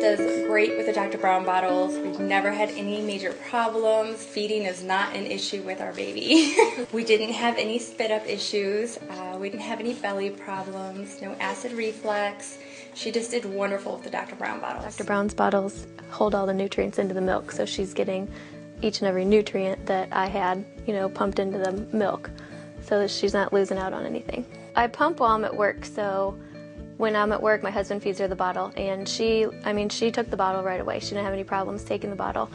does great with the Dr. Brown bottles. We've never had any major problems. Feeding is not an issue with our baby. We didn't have any spit up issues. We didn't have any belly problems, no acid reflux. She just did wonderful with the Dr. Brown bottles. Dr. Brown's bottles hold all the nutrients into the milk, so she's getting each and every nutrient that I had, pumped into the milk, so that she's not losing out on anything. I pump while I'm at work, so when I'm at work, my husband feeds her the bottle, and she took the bottle right away. She didn't have any problems taking the bottle.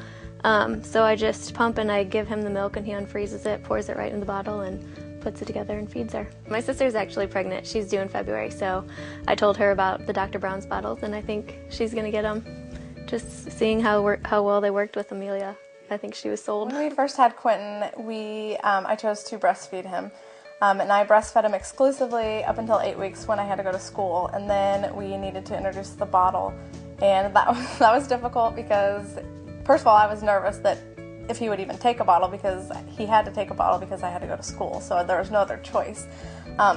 So I just pump and I give him the milk, and he unfreezes it, pours it right in the bottle, and puts it together and feeds her. My sister's actually pregnant. She's due in February, so I told her about the Dr. Brown's bottles, and I think she's going to get them. Just seeing how well they worked with Amelia, I think she was sold. When we first had Quentin, I chose to breastfeed him. And I breastfed him exclusively up until 8 weeks when I had to go to school, and then we needed to introduce the bottle, and that was difficult because, first of all, I was nervous that if he would even take a bottle, because he had to take a bottle because I had to go to school, so there was no other choice.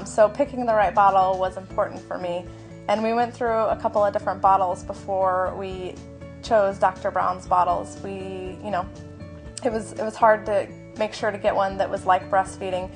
So picking the right bottle was important for me, and we went through a couple of different bottles before we chose Dr. Brown's bottles. It was hard to make sure to get one that was like breastfeeding.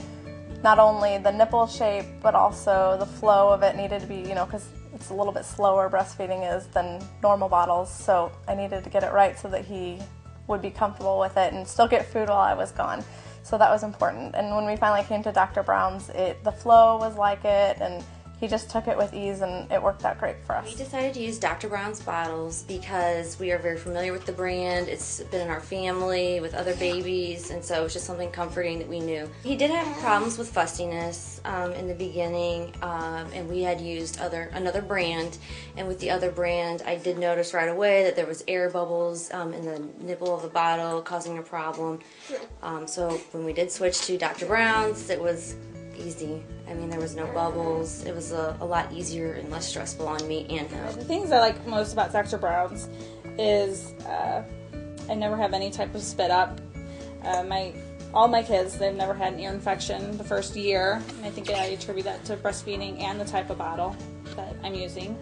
Not only the nipple shape, but also the flow of it needed to be, because it's a little bit slower breastfeeding is than normal bottles, so I needed to get it right so that he would be comfortable with it and still get food while I was gone. So that was important. And when we finally came to Dr. Brown's, the flow was like it, and he just took it with ease, and it worked out great for us. We decided to use Dr. Brown's bottles because we are very familiar with the brand. It's been in our family with other babies, and so it was just something comforting that we knew. He did have problems with fussiness in the beginning, and we had used another brand, and with the other brand I did notice right away that there was air bubbles in the nipple of the bottle causing a problem. So when we did switch to Dr. Brown's, it was easy. There was no bubbles. It was a lot easier and less stressful on me and him. The things I like most about Dr. Brown's is I never have any type of spit up. All my kids, they've never had an ear infection the first year, and I think I attribute that to breastfeeding and the type of bottle that I'm using.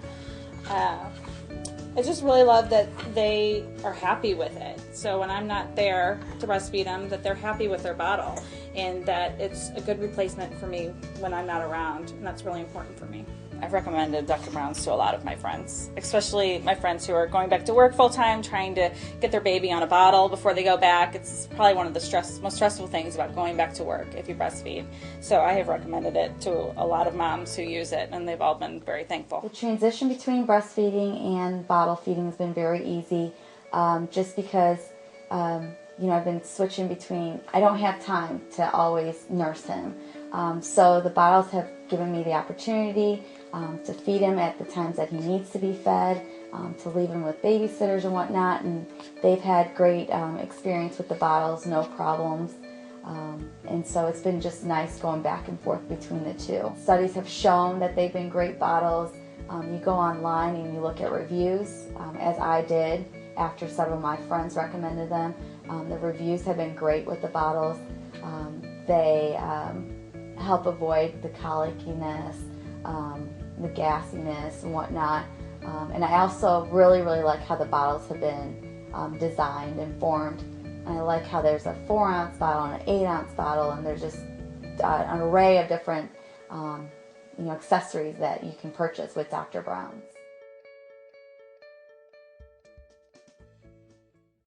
I just really love that they are happy with it. So when I'm not there to breastfeed them, that they're happy with their bottle, and that it's a good replacement for me when I'm not around, and that's really important for me. I've recommended Dr. Brown's to a lot of my friends, especially my friends who are going back to work full-time, trying to get their baby on a bottle before they go back. It's probably one of the most stressful things about going back to work if you breastfeed. So I have recommended it to a lot of moms who use it, and they've all been very thankful. The transition between breastfeeding and bottle feeding has been very easy, just because I've been switching between. I don't have time to always nurse him, so the bottles have given me the opportunity to feed him at the times that he needs to be fed, to leave him with babysitters and whatnot, and they've had great experience with the bottles, no problems, and so it's been just nice going back and forth between the two. Studies have shown that they've been great bottles. You go online and you look at reviews, as I did after several of my friends recommended them. The reviews have been great with the bottles. They help avoid the colickiness, the gassiness and whatnot. And I also really like how the bottles have been designed and formed. And I like how there's a 4-ounce bottle and an 8-ounce bottle, and there's just an array of different accessories that you can purchase with Dr. Brown's.